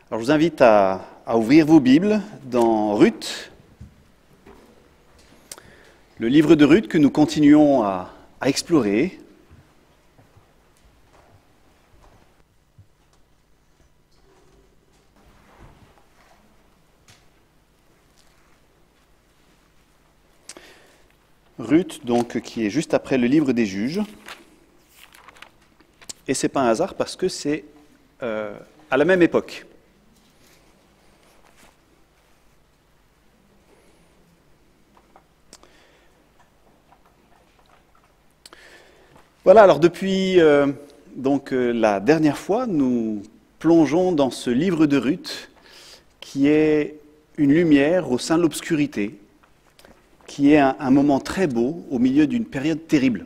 Alors, je vous invite à ouvrir vos Bibles dans Ruth, le livre de Ruth que nous continuons à explorer. Ruth, donc, qui est juste après le livre des Juges. Et ce n'est pas un hasard parce que c'est à la même époque. Voilà, alors depuis la dernière fois, nous plongeons dans ce livre de Ruth qui est une lumière au sein de l'obscurité, qui est un moment très beau au milieu d'une période terrible.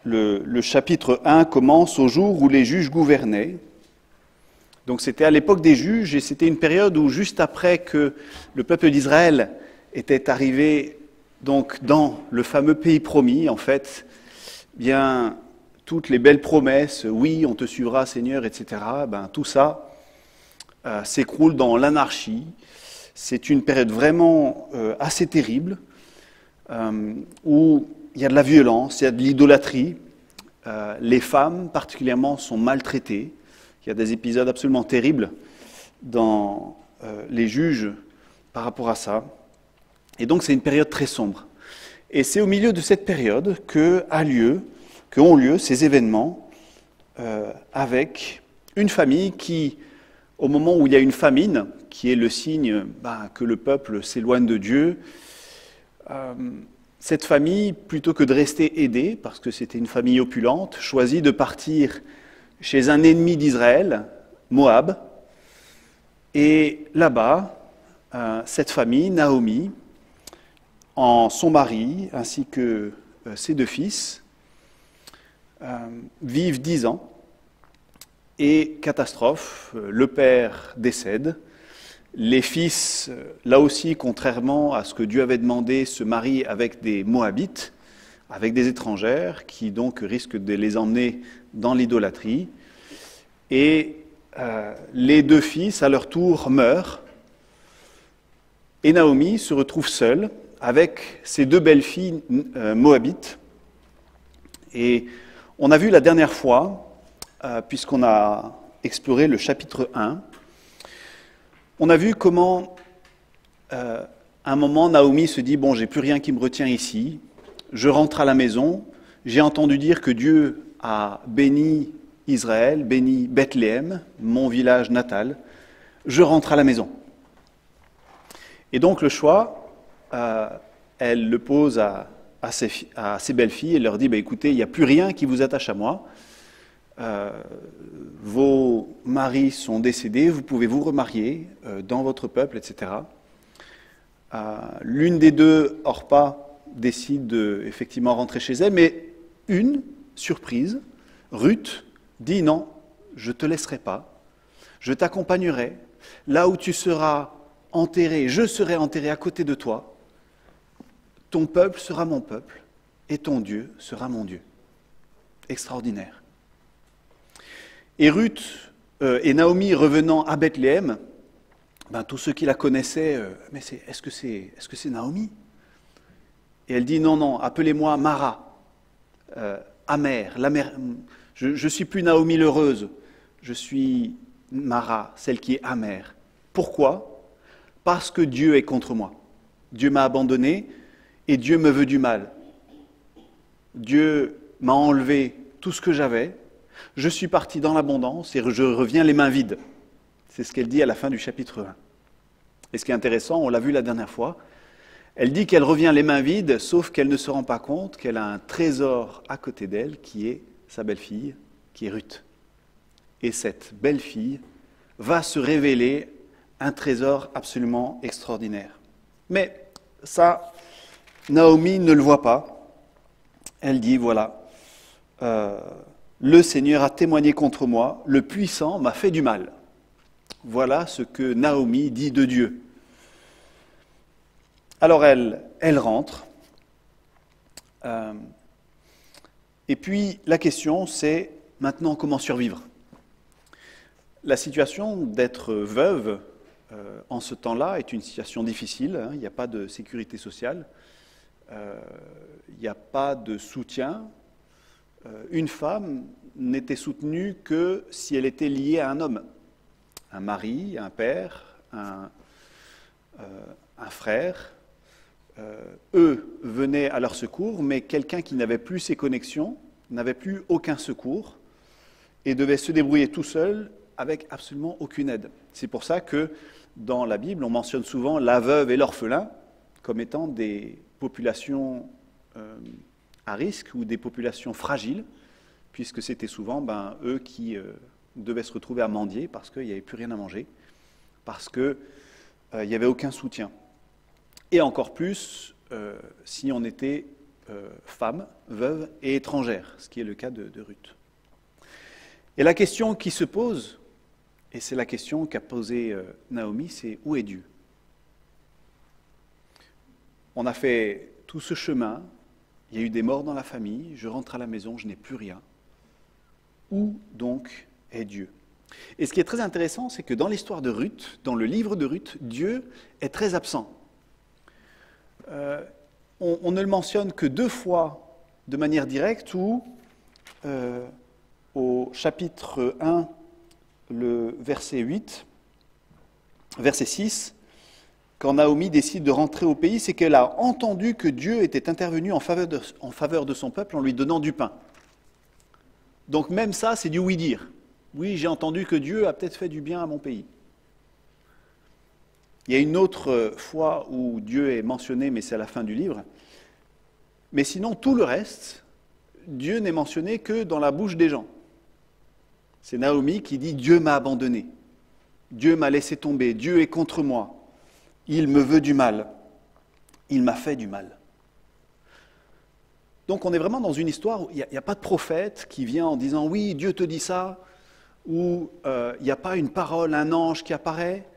Le chapitre 1 commence au jour où les juges gouvernaient. Donc c'était à l'époque des juges et c'était une période où juste après que le peuple d'Israël était arrivé donc dans le fameux pays promis, en fait, bien toutes les belles promesses, oui, on te suivra Seigneur, etc., tout ça s'écroule dans l'anarchie. C'est une période vraiment assez terrible, où il y a de la violence, il y a de l'idolâtrie. Les femmes, particulièrement, sont maltraitées. Il y a des épisodes absolument terribles dans les juges par rapport à ça. Et donc, c'est une période très sombre. Et c'est au milieu de cette période qu'ont lieu ces événements avec une famille qui, au moment où il y a une famine, qui est le signe que le peuple s'éloigne de Dieu, cette famille, plutôt que de rester aidée, parce que c'était une famille opulente, choisit de partir chez un ennemi d'Israël, Moab. Et là-bas, cette famille, Naomi, son mari, ainsi que ses deux fils, vivent 10 ans. Et catastrophe, le père décède. Les fils, là aussi, contrairement à ce que Dieu avait demandé, se marient avec des Moabites, avec des étrangères, qui donc risquent de les emmener dans l'idolâtrie. Et les deux fils, à leur tour, meurent. Et Naomi se retrouve seule avec ses deux belles-filles moabites. Et on a vu la dernière fois, puisqu'on a exploré le chapitre 1, on a vu comment, à un moment, Naomi se dit « Bon, j'ai plus rien qui me retient ici, je rentre à la maison, j'ai entendu dire que Dieu a béni Israël, béni Bethléem, mon village natal, je rentre à la maison. » Et donc le choix, elle le pose à ses belles-filles et leur dit « Écoutez, il n'y a plus rien qui vous attache à moi. Vos maris sont décédés, vous pouvez vous remarier dans votre peuple, etc. » L'une des deux, Orpa, décide de effectivement rentrer chez elle, mais une, surprise, Ruth, dit « Non, je ne te laisserai pas, je t'accompagnerai, là où tu seras enterré, je serai enterré à côté de toi, ton peuple sera mon peuple, et ton Dieu sera mon Dieu. » Extraordinaire. Et Ruth et Naomi revenant à Bethléem, tous ceux qui la connaissaient, mais est-ce que c'est Naomi? Et elle dit non, appelez-moi Mara, amère. Je ne suis plus Naomi l'heureuse, je suis Mara, celle qui est amère. Pourquoi? Parce que Dieu est contre moi. Dieu m'a abandonné et Dieu me veut du mal. Dieu m'a enlevé tout ce que j'avais. Je suis parti dans l'abondance et je reviens les mains vides. C'est ce qu'elle dit à la fin du chapitre 1. Et ce qui est intéressant, on l'a vu la dernière fois, elle dit qu'elle revient les mains vides, sauf qu'elle ne se rend pas compte qu'elle a un trésor à côté d'elle, qui est sa belle-fille, qui est Ruth. Et cette belle-fille va se révéler un trésor absolument extraordinaire. Mais ça, Naomi ne le voit pas. Elle dit, voilà, le Seigneur a témoigné contre moi, le puissant m'a fait du mal. Voilà ce que Naomi dit de Dieu. Alors elle rentre, et puis la question c'est, maintenant, comment survivre? La situation d'être veuve en ce temps-là est une situation difficile. Hein, il n'y a pas de sécurité sociale, il n'y a pas de soutien. Une femme n'était soutenue que si elle était liée à un homme, un mari, un père, un frère. Eux venaient à leur secours, mais quelqu'un qui n'avait plus ces connexions n'avait plus aucun secours et devait se débrouiller tout seul avec absolument aucune aide. C'est pour ça que dans la Bible, on mentionne souvent la veuve et l'orphelin comme étant des populations à risque ou des populations fragiles, puisque c'était souvent eux qui devaient se retrouver à mendier parce qu'il n'y avait plus rien à manger, parce qu'il n'y avait aucun soutien. Et encore plus si on était femme, veuve et étrangère, ce qui est le cas de Ruth. Et la question qui se pose, et c'est la question qu'a posée Naomi, c'est où est Dieu? On a fait tout ce chemin, il y a eu des morts dans la famille, je rentre à la maison, je n'ai plus rien. Où donc est Dieu? Et ce qui est très intéressant, c'est que dans l'histoire de Ruth, dans le livre de Ruth, Dieu est très absent. On ne le mentionne que 2 fois de manière directe, ou au chapitre 1, le verset 6, quand Naomi décide de rentrer au pays, c'est qu'elle a entendu que Dieu était intervenu en faveur de son peuple en lui donnant du pain. Donc même ça, c'est du oui-dire. Oui, j'ai entendu que Dieu a peut-être fait du bien à mon pays. Il y a une autre fois où Dieu est mentionné, mais c'est à la fin du livre. Mais sinon, tout le reste, Dieu n'est mentionné que dans la bouche des gens. C'est Naomi qui dit « Dieu m'a abandonné, Dieu m'a laissé tomber, Dieu est contre moi, il me veut du mal, il m'a fait du mal ». Donc on est vraiment dans une histoire où il n'y a pas de prophète qui vient en disant « Oui, Dieu te dit ça », où il n'y a pas une parole, un ange qui apparaît,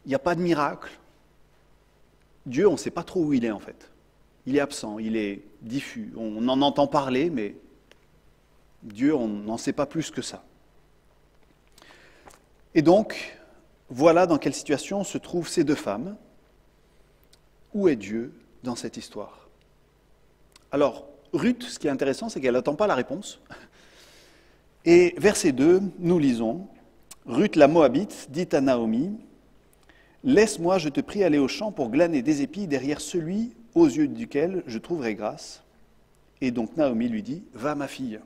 il n'y a pas de miracle. Dieu, on ne sait pas trop où il est en fait. Il est absent, il est diffus. On en entend parler, mais Dieu, on n'en sait pas plus que ça. Et donc, voilà dans quelle situation se trouvent ces 2 femmes. Où est Dieu dans cette histoire? Alors, Ruth, ce qui est intéressant, c'est qu'elle n'attend pas la réponse. Et verset 2, nous lisons, « Ruth la Moabite dit à Naomi, « Laisse-moi, je te prie, aller au champ pour glaner des épis derrière celui aux yeux duquel je trouverai grâce. » Et donc Naomi lui dit, « Va ma fille. »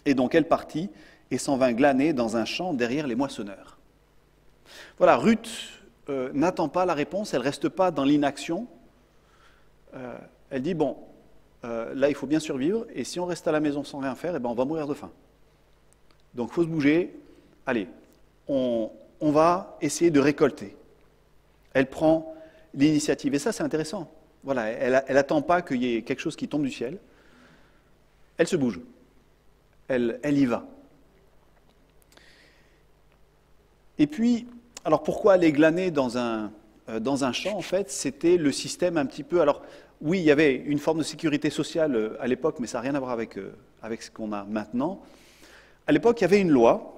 Et donc elle partit et s'en vint glaner dans un champ derrière les moissonneurs. Voilà, Ruth n'attend pas la réponse, elle ne reste pas dans l'inaction. Elle dit, bon, là il faut bien survivre, et si on reste à la maison sans rien faire, on va mourir de faim. Donc il faut se bouger, allez, on va essayer de récolter. Elle prend l'initiative, et ça c'est intéressant. Voilà, elle n'attend pas qu'il y ait quelque chose qui tombe du ciel. Elle se bouge, elle y va. Et puis, alors pourquoi aller glaner dans un champ, en fait, c'était le système un petit peu... Alors oui, il y avait une forme de sécurité sociale à l'époque, mais ça n'a rien à voir avec ce qu'on a maintenant. À l'époque, il y avait une loi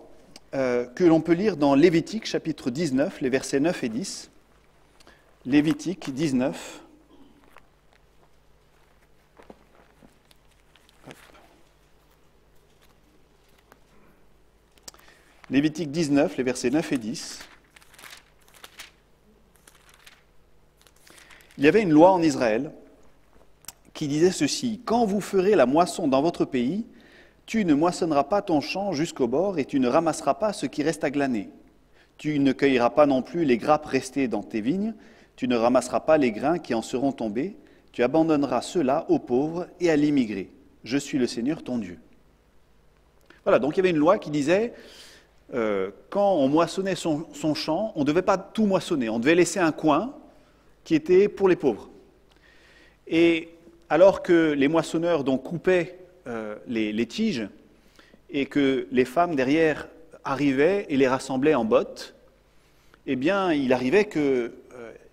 que l'on peut lire dans Lévitique, chapitre 19, les versets 9 et 10. Lévitique 19. Lévitique 19, les versets 9 et 10. Il y avait une loi en Israël qui disait ceci, « Quand vous ferez la moisson dans votre pays, tu ne moissonneras pas ton champ jusqu'au bord et tu ne ramasseras pas ce qui reste à glaner. Tu ne cueilleras pas non plus les grappes restées dans tes vignes, tu ne ramasseras pas les grains qui en seront tombés, tu abandonneras cela aux pauvres et à l'immigré. Je suis le Seigneur ton Dieu. » Voilà, donc il y avait une loi qui disait, quand on moissonnait son champ, on ne devait pas tout moissonner, on devait laisser un coin qui était pour les pauvres. Et alors que les moissonneurs donc coupaient les tiges et que les femmes derrière arrivaient et les rassemblaient en bottes, eh bien, il arrivait que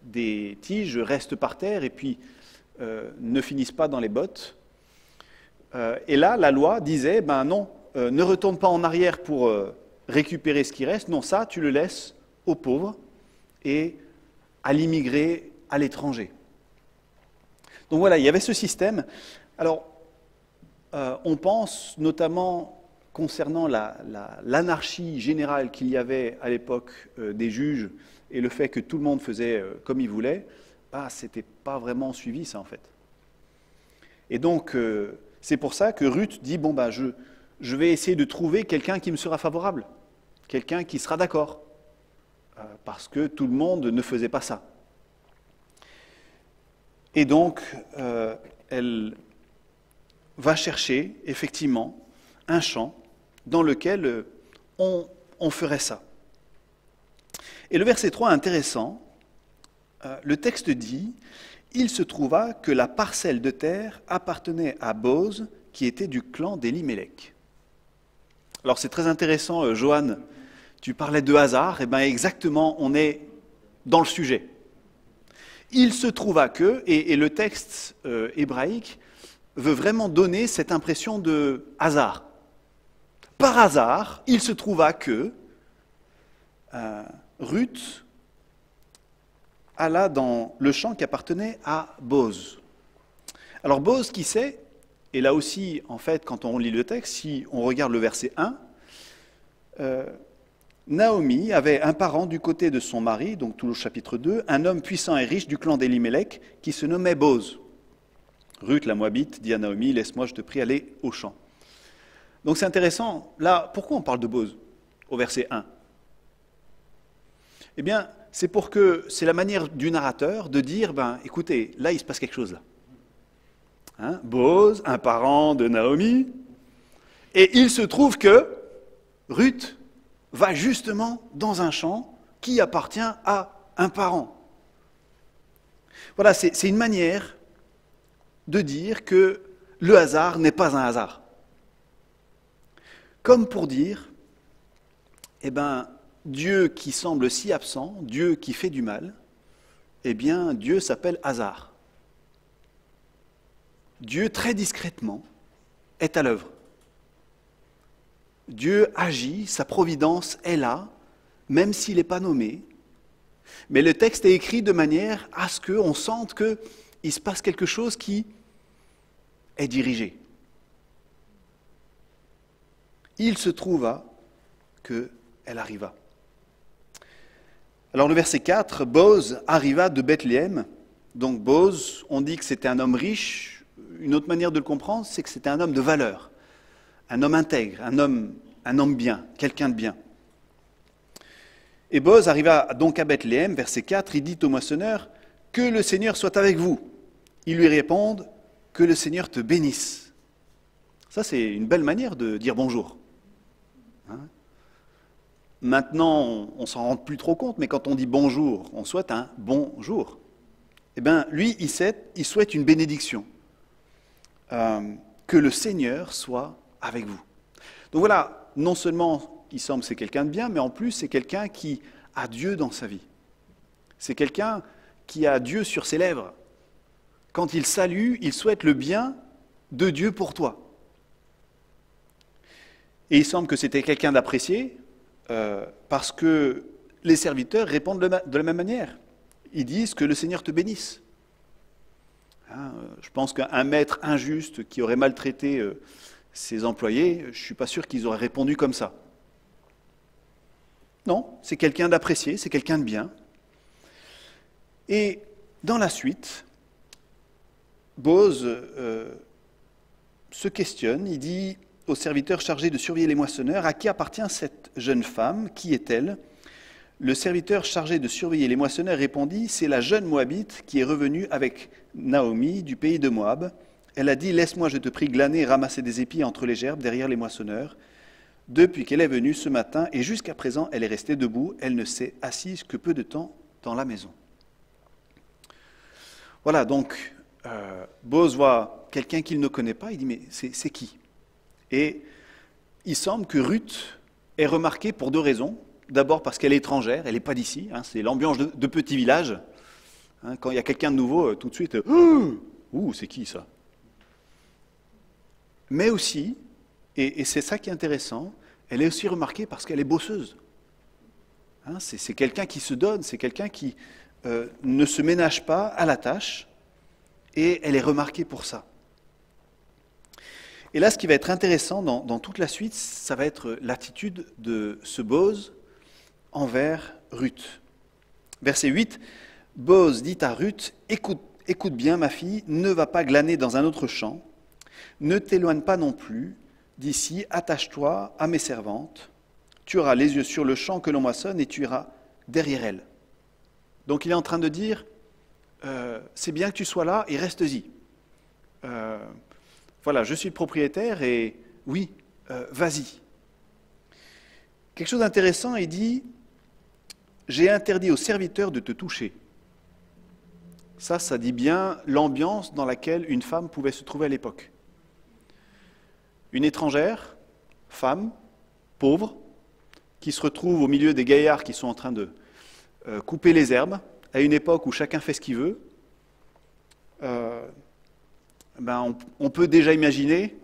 des tiges restent par terre et puis ne finissent pas dans les bottes. Et là, la loi disait, ben non, ne retourne pas en arrière pour récupérer ce qui reste. Non, ça, tu le laisses aux pauvres et à l'immigré, à l'étranger. Donc voilà, il y avait ce système. Alors, on pense notamment concernant l'anarchie générale qu'il y avait à l'époque des juges et le fait que tout le monde faisait comme il voulait, ce n'était pas vraiment suivi ça en fait. Et donc, c'est pour ça que Ruth dit, je vais essayer de trouver quelqu'un qui me sera favorable, quelqu'un qui sera d'accord, parce que tout le monde ne faisait pas ça. Et donc, elle va chercher effectivement un champ dans lequel on ferait ça. Et le verset 3 est intéressant. Le texte dit « Il se trouva que la parcelle de terre appartenait à Boz, qui était du clan d'Élimélec. » Alors c'est très intéressant, Johan, tu parlais de hasard, et bien exactement, on est dans le sujet. Il se trouva que, et le texte hébraïque veut vraiment donner cette impression de hasard. Par hasard, il se trouva que Ruth alla dans le champ qui appartenait à Boz. Alors Boz, qui c'est? Et là aussi, en fait, quand on lit le texte, si on regarde le verset 1, Naomi avait un parent du côté de son mari, donc tout le chapitre 2, un homme puissant et riche du clan d'Élimélec qui se nommait Boz. Ruth, la Moabite, dit à Naomi, laisse-moi, je te prie, aller au champ. Donc c'est intéressant. Là, pourquoi on parle de Boz au verset 1? Eh bien, c'est la manière du narrateur de dire, écoutez, là, il se passe quelque chose là. Hein, Boz, un parent de Naomi, et il se trouve que Ruth va justement dans un champ qui appartient à un parent. Voilà, c'est une manière de dire que le hasard n'est pas un hasard. Comme pour dire, Dieu qui semble si absent, Dieu qui fait du mal, Dieu s'appelle hasard. Dieu, très discrètement, est à l'œuvre. Dieu agit, sa providence est là, même s'il n'est pas nommé. Mais le texte est écrit de manière à ce qu'on sente qu'il se passe quelque chose qui est dirigé. Il se trouva qu'elle arriva. Alors le verset 4, Boz arriva de Bethléem. Donc Boz, on dit que c'était un homme riche. Une autre manière de le comprendre, c'est que c'était un homme de valeur, un homme intègre, un homme bien, quelqu'un de bien. Et Boz arriva donc à Bethléem, verset 4, il dit au moissonneur, « Que le Seigneur soit avec vous !» Ils lui répondent, « Que le Seigneur te bénisse !» Ça, c'est une belle manière de dire bonjour. Hein? Maintenant, on ne s'en rend plus trop compte, mais quand on dit bonjour, on souhaite un bonjour. Eh bien, lui, il souhaite une bénédiction. Que le Seigneur soit avec vous. Donc voilà, non seulement il semble que c'est quelqu'un de bien, mais en plus c'est quelqu'un qui a Dieu dans sa vie. C'est quelqu'un qui a Dieu sur ses lèvres. Quand il salue, il souhaite le bien de Dieu pour toi. Et il semble que c'était quelqu'un d'apprécié, parce que les serviteurs répondent de la même manière. Ils disent que le Seigneur te bénisse. Je pense qu'un maître injuste qui aurait maltraité ses employés, je ne suis pas sûr qu'ils auraient répondu comme ça. Non, c'est quelqu'un d'apprécié, c'est quelqu'un de bien. Et dans la suite, Boz se questionne, il dit au serviteur chargé de surveiller les moissonneurs, « À qui appartient cette jeune femme? Qui est-elle » Le serviteur chargé de surveiller les moissonneurs répondit, « C'est la jeune Moabite qui est revenue avec Naomi du pays de Moab. Elle a dit, laisse-moi, je te prie, glaner et ramasser des épis entre les gerbes derrière les moissonneurs. Depuis qu'elle est venue ce matin et jusqu'à présent, elle est restée debout. Elle ne s'est assise que peu de temps dans la maison. » Voilà, donc, Boz voit quelqu'un qu'il ne connaît pas, il dit, mais c'est qui? Et il semble que Ruth est remarquée pour deux raisons. D'abord parce qu'elle est étrangère, elle n'est pas d'ici, c'est l'ambiance de petit village. Quand il y a quelqu'un de nouveau, tout de suite, « Ouh, c'est qui ça ?» Mais aussi, Et c'est ça qui est intéressant. Elle est aussi remarquée parce qu'elle est bosseuse. Hein, c'est quelqu'un qui se donne, c'est quelqu'un qui ne se ménage pas à la tâche, et elle est remarquée pour ça. Et là, ce qui va être intéressant dans toute la suite, ça va être l'attitude de ce Boz envers Ruth. Verset 8, Boz dit à Ruth, écoute bien ma fille, ne va pas glaner dans un autre champ, ne t'éloigne pas non plus d'ici, attache-toi à mes servantes, tu auras les yeux sur le champ que l'on moissonne et tu iras derrière elles. Donc il est en train de dire, c'est bien que tu sois là et reste-y. Voilà, je suis le propriétaire et oui, vas-y. Quelque chose d'intéressant, il dit, j'ai interdit aux serviteurs de te toucher. Ça dit bien l'ambiance dans laquelle une femme pouvait se trouver à l'époque. Une étrangère, femme, pauvre, qui se retrouve au milieu des gaillards qui sont en train de couper les herbes, à une époque où chacun fait ce qu'il veut, on peut déjà imaginer,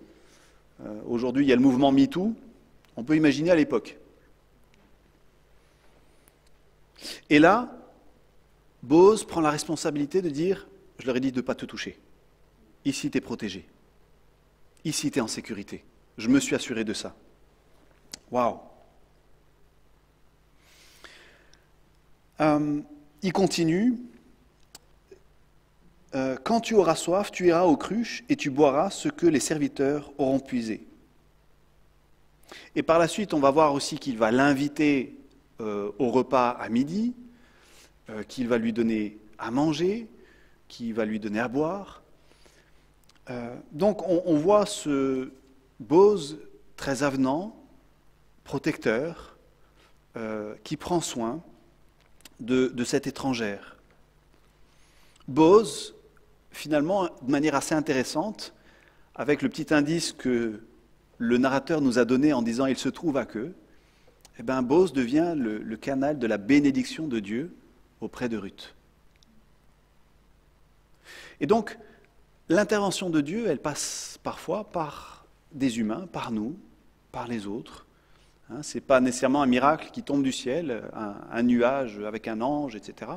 aujourd'hui il y a le mouvement MeToo, on peut imaginer à l'époque. Et là, Boz prend la responsabilité de dire, je leur ai dit de ne pas te toucher. Ici, tu es protégé. Ici, tu es en sécurité. Je me suis assuré de ça. Waouh! Il continue. Quand tu auras soif, tu iras aux cruches et tu boiras ce que les serviteurs auront puisé. Et par la suite, on va voir aussi qu'il va l'inviter au repas à midi, qu'il va lui donner à manger, qu'il va lui donner à boire. Donc on voit ce Boz très avenant, protecteur, qui prend soin de cette étrangère. Boz, finalement, de manière assez intéressante, avec le petit indice que le narrateur nous a donné en disant « il se trouve à que », eh bien, Boz devient le canal de la bénédiction de Dieu auprès de Ruth. Et donc, l'intervention de Dieu, elle passe parfois par des humains, par nous, par les autres. Ce n'est pas nécessairement un miracle qui tombe du ciel, un nuage avec un ange, etc.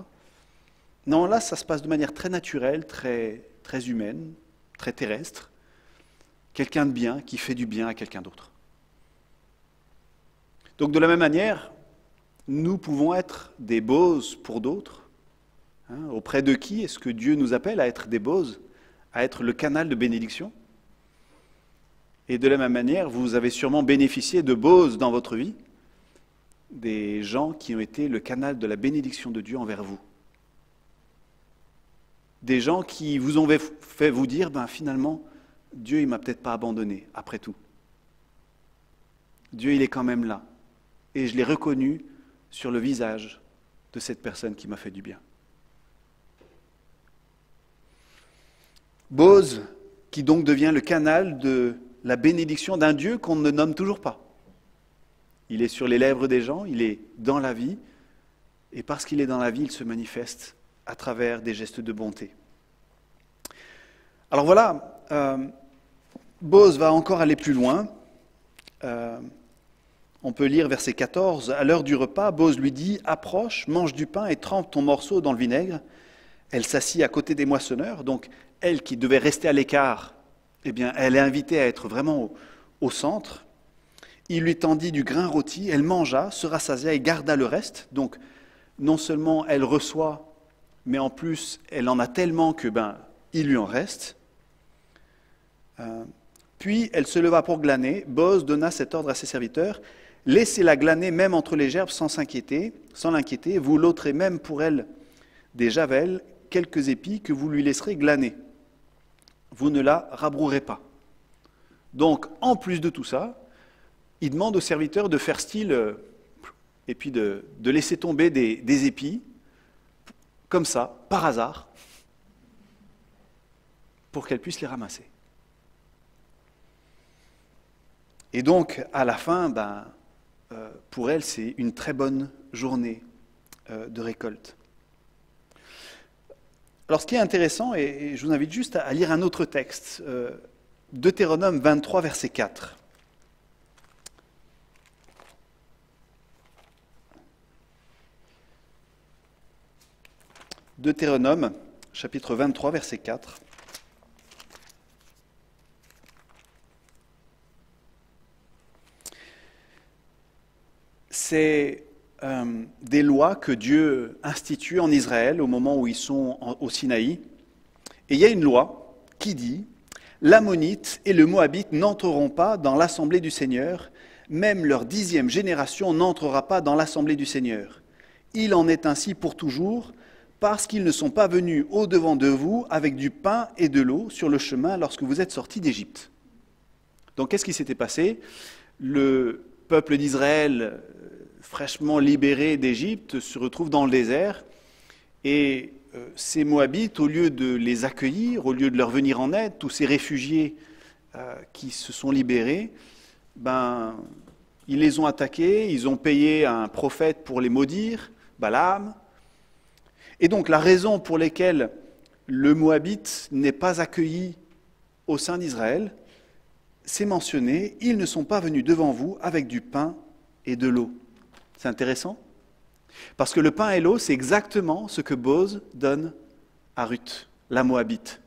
Non, là, ça se passe de manière très naturelle, très humaine, très terrestre. Quelqu'un de bien qui fait du bien à quelqu'un d'autre. Donc de la même manière, nous pouvons être des Boz pour d'autres. Auprès de qui est-ce que Dieu nous appelle à être des Boz, à être le canal de bénédiction? Et de la même manière, vous avez sûrement bénéficié de Boz dans votre vie, des gens qui ont été le canal de la bénédiction de Dieu envers vous. Des gens qui vous ont fait vous dire, finalement, Dieu, il ne m'a peut-être pas abandonné, après tout. Dieu, il est quand même là. Et je l'ai reconnu sur le visage de cette personne qui m'a fait du bien. Boz, qui donc devient le canal de la bénédiction d'un Dieu qu'on ne nomme toujours pas. Il est sur les lèvres des gens, il est dans la vie, et parce qu'il est dans la vie, il se manifeste à travers des gestes de bonté. Alors voilà, Boz va encore aller plus loin. On peut lire verset 14. À l'heure du repas, Boz lui dit « Approche, mange du pain et trempe ton morceau dans le vinaigre. » Elle s'assit à côté des moissonneurs, donc elle qui devait rester à l'écart, eh bien, elle est invitée à être vraiment au centre. Il lui tendit du grain rôti, elle mangea, se rassasia et garda le reste. Donc, non seulement elle reçoit, mais en plus, elle en a tellement que, il lui en reste. Puis, elle se leva pour glaner. Boz donna cet ordre à ses serviteurs. Laissez-la glaner même entre les gerbes sans l'inquiéter. Vous l'ôterez même pour elle des javelles, quelques épis que vous lui laisserez glaner. Vous ne la rabrouerez pas. Donc, en plus de tout ça, il demande aux serviteurs de faire style et puis de laisser tomber des épis, comme ça, par hasard, pour qu'elle puisse les ramasser. Et donc, à la fin, pour elle, c'est une très bonne journée de récolte. Alors, ce qui est intéressant, et je vous invite juste à lire un autre texte, Deutéronome 23, verset 4. Deutéronome, chapitre 23, verset 4. C'est des lois que Dieu institue en Israël au moment où ils sont au Sinaï. Et il y a une loi qui dit « L'Ammonite et le Moabite n'entreront pas dans l'assemblée du Seigneur, même leur 10e génération n'entrera pas dans l'assemblée du Seigneur. Il en est ainsi pour toujours, parce qu'ils ne sont pas venus au-devant de vous avec du pain et de l'eau sur le chemin lorsque vous êtes sortis d'Égypte. » Donc qu'est-ce qui s'était passé? Le peuple d'Israël, fraîchement libéré d'Égypte, se retrouve dans le désert, et ces Moabites, au lieu de les accueillir, au lieu de leur venir en aide, tous ces réfugiés qui se sont libérés, ils les ont attaqués, ils ont payé un prophète pour les maudire, Balaam. Et donc la raison pour laquelle le Moabite n'est pas accueilli au sein d'Israël, c'est mentionné, ils ne sont pas venus devant vous avec du pain et de l'eau. C'est intéressant, parce que le pain et l'eau, c'est exactement ce que Boz donne à Ruth, la Moabite.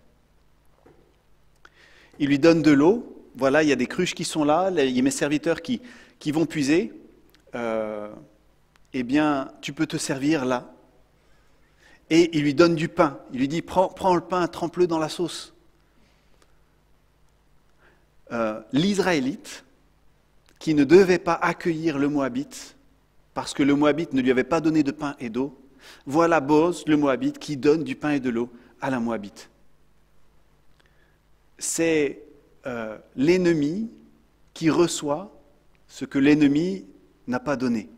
Il lui donne de l'eau, voilà, il y a des cruches qui sont là, il y a mes serviteurs qui vont puiser, eh bien, tu peux te servir là. Et il lui donne du pain, il lui dit, prends le pain, trempe-le dans la sauce. L'Israélite, qui ne devait pas accueillir le Moabite, parce que le Moabite ne lui avait pas donné de pain et d'eau, voilà Boz, le Moabite, qui donne du pain et de l'eau à la Moabite. C'est l'ennemi qui reçoit ce que l'ennemi n'a pas donné.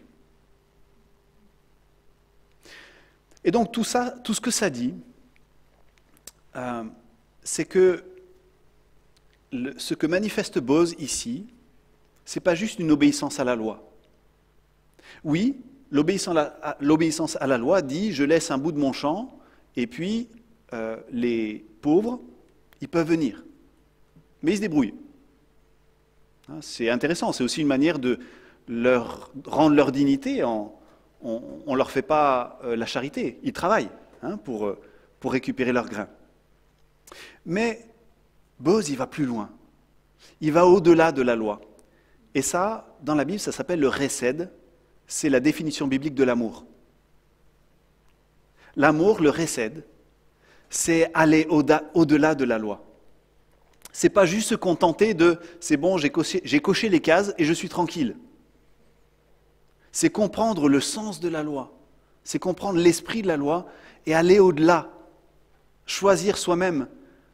Et donc tout ça, tout ce que ça dit, c'est que ce que manifeste Boz ici, ce n'est pas juste une obéissance à la loi. Oui, l'obéissance à la loi dit « je laisse un bout de mon champ et puis les pauvres, ils peuvent venir ». Mais ils se débrouillent. C'est intéressant, c'est aussi une manière de leur rendre leur dignité. On ne leur fait pas la charité, ils travaillent pour récupérer leurs grains. Mais Boz, il va plus loin. Il va au-delà de la loi. Et ça, dans la Bible, ça s'appelle le Hesed. C'est la définition biblique de l'amour. L'amour, le Hesed, c'est aller au-delà de la loi. C'est pas juste se contenter de « c'est bon, j'ai coché les cases et je suis tranquille ». C'est comprendre le sens de la loi, c'est comprendre l'esprit de la loi et aller au-delà, choisir soi-même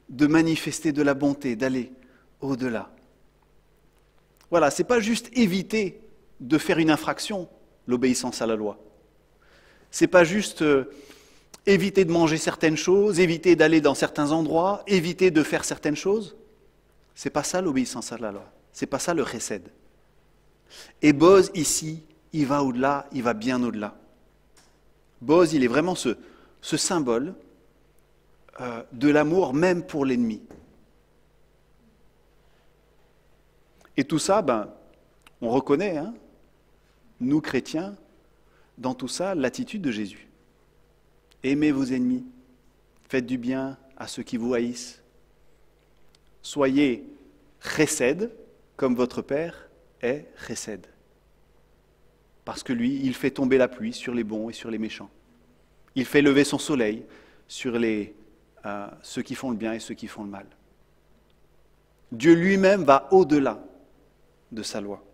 de manifester de la bonté, d'aller au-delà. Voilà, c'est pas juste éviter de faire une infraction, l'obéissance à la loi. C'est pas juste éviter de manger certaines choses, éviter d'aller dans certains endroits, éviter de faire certaines choses. C'est pas ça l'obéissance à la loi. C'est pas ça le Hesed. Et Boz ici, il va au-delà, il va bien au-delà. Boz, il est vraiment ce symbole de l'amour même pour l'ennemi. Et tout ça, on reconnaît, nous chrétiens, dans tout ça, l'attitude de Jésus. Aimez vos ennemis, faites du bien à ceux qui vous haïssent. Soyez Hesed, comme votre Père est Hesed. Parce que lui, il fait tomber la pluie sur les bons et sur les méchants. Il fait lever son soleil sur ceux qui font le bien et ceux qui font le mal. Dieu lui-même va au-delà de sa loi.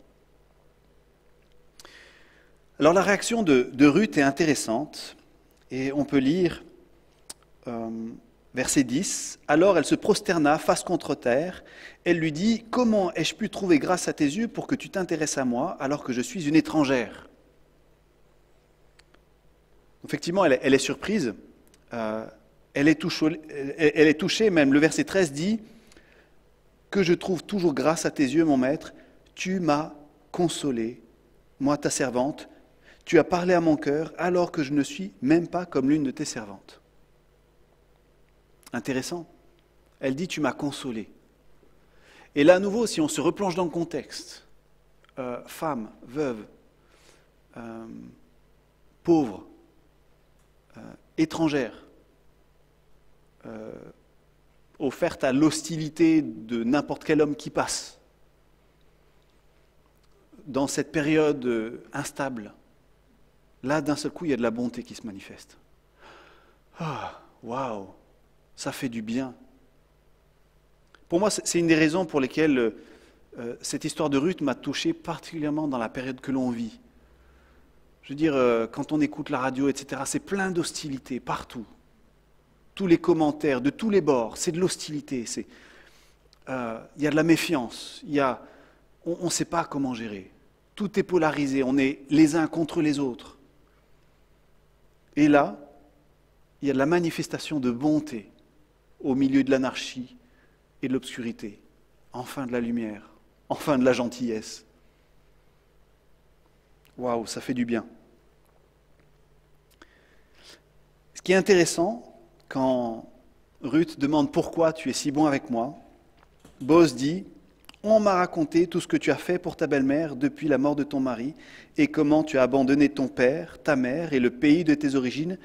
Alors la réaction de Ruth est intéressante et on peut lire verset 10. « Alors elle se prosterna face contre terre. Elle lui dit « Comment ai-je pu trouver grâce à tes yeux pour que tu t'intéresses à moi alors que je suis une étrangère ?» Effectivement, elle est surprise. Elle est touchée même. Le verset 13 dit « Que je trouve toujours grâce à tes yeux, mon maître. Tu m'as consolée, moi ta servante. Tu as parlé à mon cœur alors que je ne suis même pas comme l'une de tes servantes. » Intéressant. Elle dit « Tu m'as consolée ». Et là, à nouveau, si on se replonge dans le contexte, femme, veuve, pauvre, étrangère, offerte à l'hostilité de n'importe quel homme qui passe. Dans cette période instable, là, d'un seul coup, il y a de la bonté qui se manifeste. Ah, waouh, ça fait du bien. Pour moi, c'est une des raisons pour lesquelles cette histoire de Ruth m'a touché particulièrement dans la période que l'on vit. Je veux dire, quand on écoute la radio, etc., c'est plein d'hostilité partout. Tous les commentaires, de tous les bords, c'est de l'hostilité. Il y a de la méfiance, on ne sait pas comment gérer. Tout est polarisé, on est les uns contre les autres. Et là, il y a de la manifestation de bonté au milieu de l'anarchie et de l'obscurité. Enfin de la lumière, enfin de la gentillesse. Waouh, ça fait du bien. Ce qui est intéressant, quand Ruth demande pourquoi tu es si bon avec moi, Boz dit « On m'a raconté tout ce que tu as fait pour ta belle-mère depuis la mort de ton mari et comment tu as abandonné ton père, ta mère et le pays de tes origines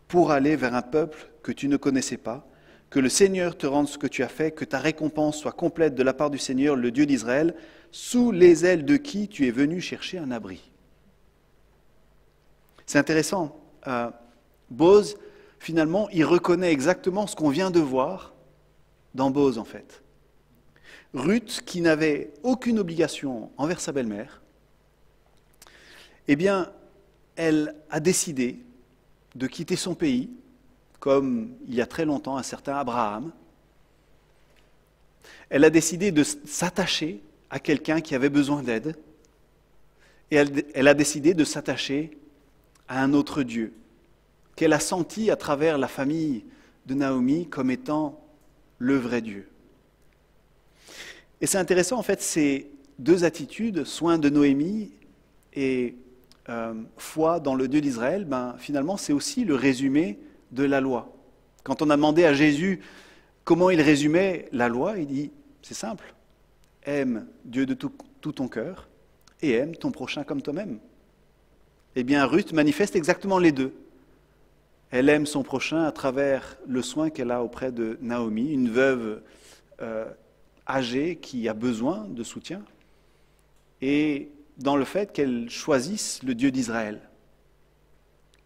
pour aller vers un peuple que tu ne connaissais pas. Que le Seigneur te rende ce que tu as fait, que ta récompense soit complète de la part du Seigneur, le Dieu d'Israël, sous les ailes de qui tu es venu chercher un abri. » C'est intéressant. Boz, finalement, il reconnaît exactement ce qu'on vient de voir dans Boz, en fait. Ruth, qui n'avait aucune obligation envers sa belle-mère, eh bien, elle a décidé de quitter son pays, comme il y a très longtemps un certain Abraham. Elle a décidé de s'attacher à quelqu'un qui avait besoin d'aide, et elle a décidé de s'attacher à un autre Dieu, qu'elle a senti à travers la famille de Naomi comme étant le vrai Dieu. Et c'est intéressant, en fait, ces deux attitudes, soin de Noémie et foi dans le Dieu d'Israël, finalement, c'est aussi le résumé de la loi. Quand on a demandé à Jésus comment il résumait la loi, il dit, c'est simple, aime Dieu de tout ton cœur et aime ton prochain comme toi-même. Eh bien, Ruth manifeste exactement les deux. Elle aime son prochain à travers le soin qu'elle a auprès de Naomi, une veuve âgée qui a besoin de soutien, et dans le fait qu'elle choisisse le Dieu d'Israël.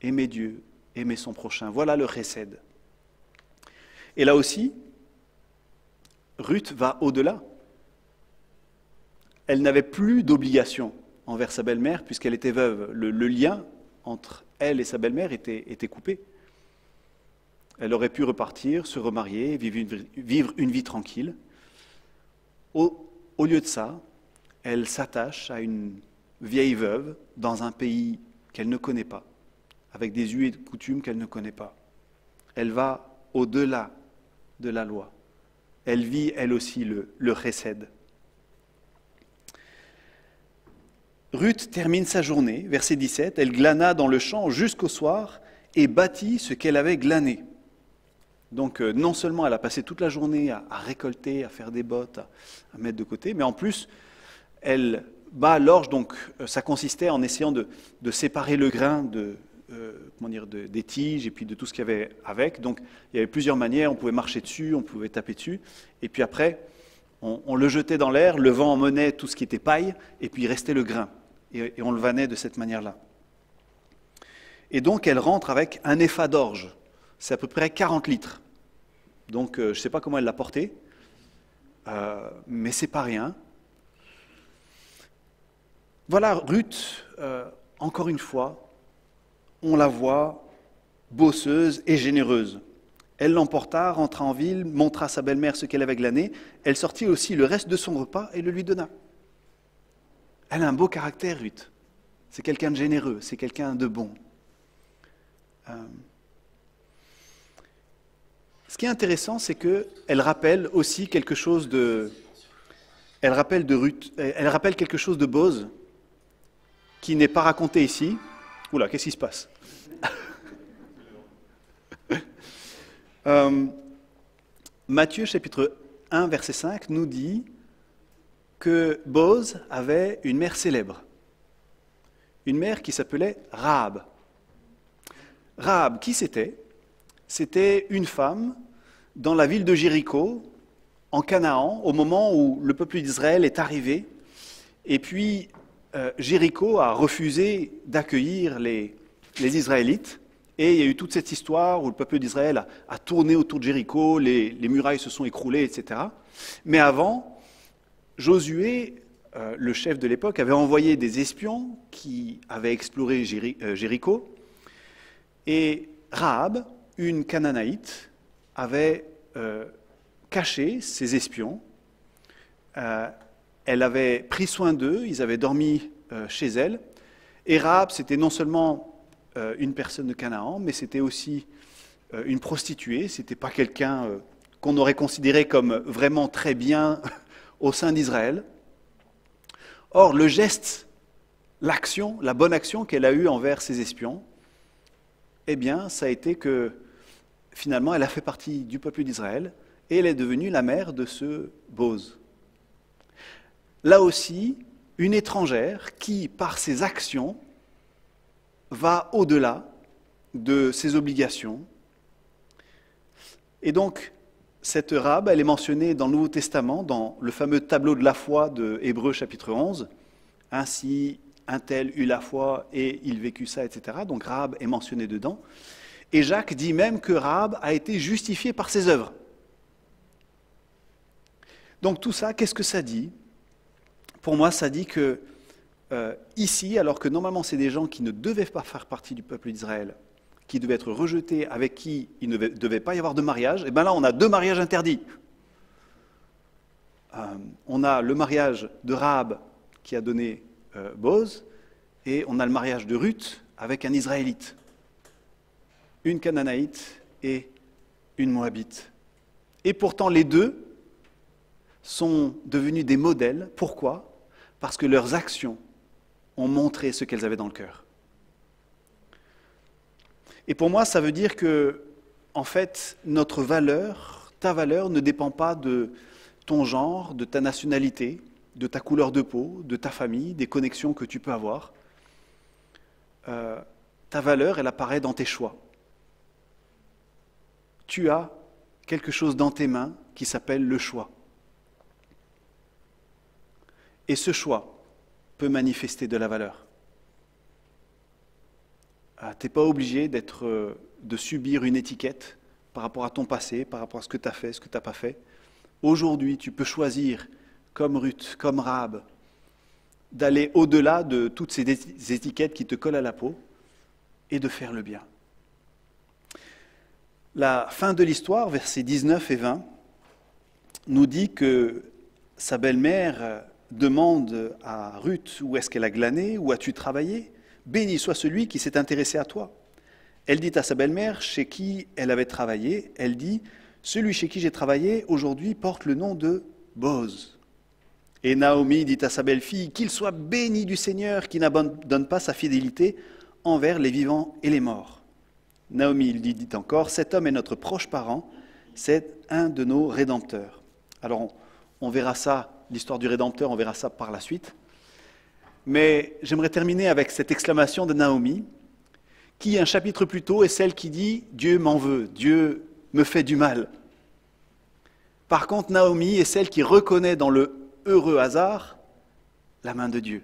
Aimer Dieu, aimer son prochain. Voilà le chesed. Et là aussi, Ruth va au-delà. Elle n'avait plus d'obligation envers sa belle-mère puisqu'elle était veuve. Le lien entre elle et sa belle-mère était coupé. Elle aurait pu repartir, se remarier, vivre une vie tranquille. Au lieu de ça, elle s'attache à une vieille veuve dans un pays qu'elle ne connaît pas, avec des us et coutumes qu'elle ne connaît pas. Elle va au-delà de la loi. Elle vit, elle aussi, le chesed. Ruth termine sa journée, verset 17, elle glana dans le champ jusqu'au soir et bâtit ce qu'elle avait glané. Donc non seulement elle a passé toute la journée à récolter, à faire des bottes, à mettre de côté, mais en plus elle bat l'orge, donc ça consistait en essayant de séparer le grain des tiges et puis de tout ce qu'il y avait avec. Donc il y avait plusieurs manières, on pouvait marcher dessus, on pouvait taper dessus, et puis après on le jetait dans l'air, le vent emmenait tout ce qui était paille, et puis il restait le grain, et on le vannait de cette manière-là. Et donc elle rentre avec un épha d'orge. C'est à peu près 40 litres. Donc, je ne sais pas comment elle l'a porté, mais c'est pas rien. Voilà, Ruth, encore une fois, on la voit bosseuse et généreuse. Elle l'emporta, rentra en ville, montra à sa belle-mère ce qu'elle avait glané. Elle sortit aussi le reste de son repas et le lui donna. Elle a un beau caractère, Ruth. C'est quelqu'un de généreux, c'est quelqu'un de bon. Ce qui est intéressant, c'est qu'elle rappelle aussi quelque chose de... Elle rappelle quelque chose de Boz qui n'est pas raconté ici. Oula, qu'est-ce qui se passe? Matthieu, chapitre 1, verset 5, nous dit que Boz avait une mère célèbre. Une mère qui s'appelait Rahab. Rahab, qui c'était? C'était une femme dans la ville de Jéricho, en Canaan, au moment où le peuple d'Israël est arrivé. Et puis, Jéricho a refusé d'accueillir les Israélites. Et il y a eu toute cette histoire où le peuple d'Israël a tourné autour de Jéricho, les murailles se sont écroulées, etc. Mais avant, Josué, le chef de l'époque, avait envoyé des espions qui avaient exploré Jéricho. Et Rahab, une Canaanaïte, avait caché ses espions. Elle avait pris soin d'eux, ils avaient dormi chez elle. Et Rahab, c'était non seulement une personne de Canaan, mais c'était aussi une prostituée. C'était pas quelqu'un qu'on aurait considéré comme vraiment très bien au sein d'Israël. Or, le geste, l'action, la bonne action qu'elle a eue envers ses espions, eh bien, ça a été que finalement, elle a fait partie du peuple d'Israël et elle est devenue la mère de ce Boz. Là aussi, une étrangère qui, par ses actions, va au-delà de ses obligations. Et donc, cette Rahab, elle est mentionnée dans le Nouveau Testament, dans le fameux tableau de la foi de Hébreux chapitre 11. Ainsi, un tel eut la foi et il vécut ça, etc. Donc Rahab est mentionnée dedans. Et Jacques dit même que Rahab a été justifiée par ses œuvres. Donc tout ça, qu'est-ce que ça dit ? Pour moi, ça dit que ici, alors que normalement c'est des gens qui ne devaient pas faire partie du peuple d'Israël, qui devaient être rejetés, avec qui il ne devait pas y avoir de mariage, et bien là on a 2 mariages interdits. On a le mariage de Rahab qui a donné Boz, et on a le mariage de Ruth avec un Israélite, une Canaanaïte et une Moabite. Et pourtant les deux sont devenus des modèles. Pourquoi ? Parce que leurs actions ont montré ce qu'elles avaient dans le cœur. Et pour moi, ça veut dire que, en fait, notre valeur, ta valeur ne dépend pas de ton genre, de ta nationalité, de ta couleur de peau, de ta famille, des connexions que tu peux avoir. Ta valeur, elle apparaît dans tes choix. Tu as quelque chose dans tes mains qui s'appelle le choix. Et ce choix peut manifester de la valeur. Tu n'es pas obligé de subir une étiquette par rapport à ton passé, par rapport à ce que tu as fait, ce que tu n'as pas fait. Aujourd'hui, tu peux choisir, comme Ruth, comme Rahab, d'aller au-delà de toutes ces étiquettes qui te collent à la peau et de faire le bien. La fin de l'histoire, versets 19 et 20, nous dit que sa belle-mère demande à Ruth où est-ce qu'elle a glané, où as-tu travaillé ? Béni soit celui qui s'est intéressé à toi. Elle dit à sa belle-mère chez qui elle avait travaillé, elle dit, celui chez qui j'ai travaillé aujourd'hui porte le nom de Boz. Et Naomi dit à sa belle-fille, qu'il soit béni du Seigneur qui n'abandonne pas sa fidélité envers les vivants et les morts. Naomi lui dit encore, cet homme est notre proche parent, c'est un de nos rédempteurs. Alors on verra ça, l'histoire du Rédempteur, on verra ça par la suite. Mais j'aimerais terminer avec cette exclamation de Naomi, qui un chapitre plus tôt est celle qui dit « Dieu m'en veut, Dieu me fait du mal ». Par contre, Naomi est celle qui reconnaît dans le heureux hasard la main de Dieu.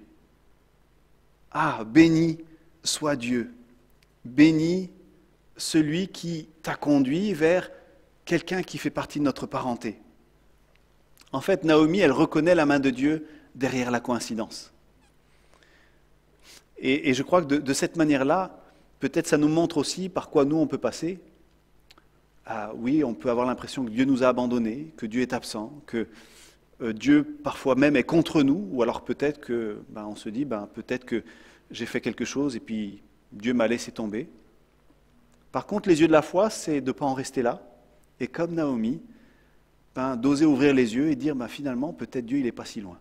Ah, béni soit Dieu, béni celui qui t'a conduit vers quelqu'un qui fait partie de notre parenté. En fait, Naomi, elle reconnaît la main de Dieu derrière la coïncidence. Et je crois que de cette manière-là, peut-être ça nous montre aussi par quoi nous on peut passer. Ah, oui, on peut avoir l'impression que Dieu nous a abandonnés, que Dieu est absent, que Dieu parfois même est contre nous, ou alors peut-être que, on se dit, peut-être que j'ai fait quelque chose et puis Dieu m'a laissé tomber. Par contre, les yeux de la foi, c'est de ne pas en rester là. Et comme Naomi, d'oser ouvrir les yeux et dire, finalement, peut-être Dieu, il n'est pas si loin.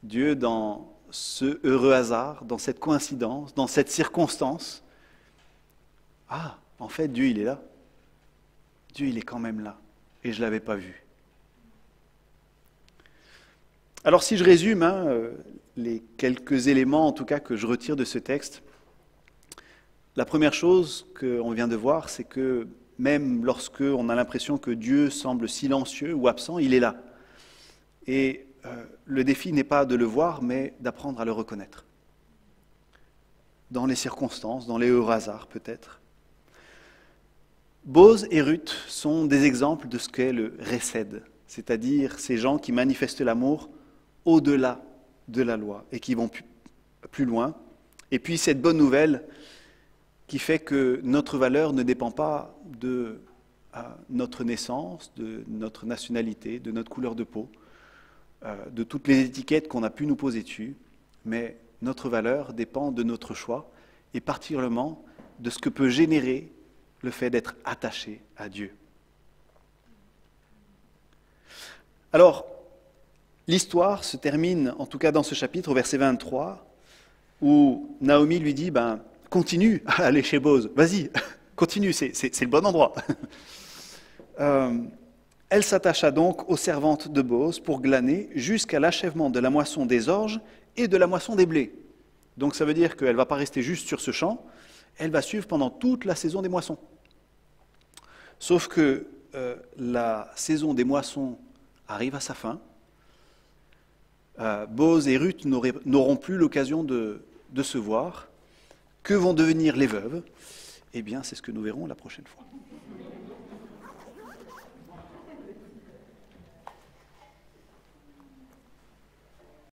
Dieu, dans ce heureux hasard, dans cette coïncidence, dans cette circonstance, en fait, Dieu, il est là. Dieu, il est quand même là. Et je ne l'avais pas vu. Alors, si je résume les quelques éléments, en tout cas, que je retire de ce texte, la première chose qu'on vient de voir, c'est que même lorsqu'on a l'impression que Dieu semble silencieux ou absent, il est là. Et le défi n'est pas de le voir, mais d'apprendre à le reconnaître. Dans les circonstances, dans les hauts hasards peut-être. Boz et Ruth sont des exemples de ce qu'est le Hesed, c'est-à-dire ces gens qui manifestent l'amour au-delà de la loi et qui vont plus loin. Et puis cette bonne nouvelle qui fait que notre valeur ne dépend pas de notre naissance, de notre nationalité, de notre couleur de peau, de toutes les étiquettes qu'on a pu nous poser dessus, mais notre valeur dépend de notre choix et particulièrement de ce que peut générer le fait d'être attaché à Dieu. Alors, l'histoire se termine, en tout cas dans ce chapitre, au verset 23, où Naomi lui dit, continue à aller chez Boz, vas-y, continue, c'est le bon endroit. Elle s'attacha donc aux servantes de Boz pour glaner jusqu'à l'achèvement de la moisson des orges et de la moisson des blés. Donc ça veut dire qu'elle ne va pas rester juste sur ce champ, elle va suivre pendant toute la saison des moissons. Sauf que la saison des moissons arrive à sa fin. Boz et Ruth n'auront plus l'occasion de se voir. Que vont devenir les veuves? Eh bien, c'est ce que nous verrons la prochaine fois.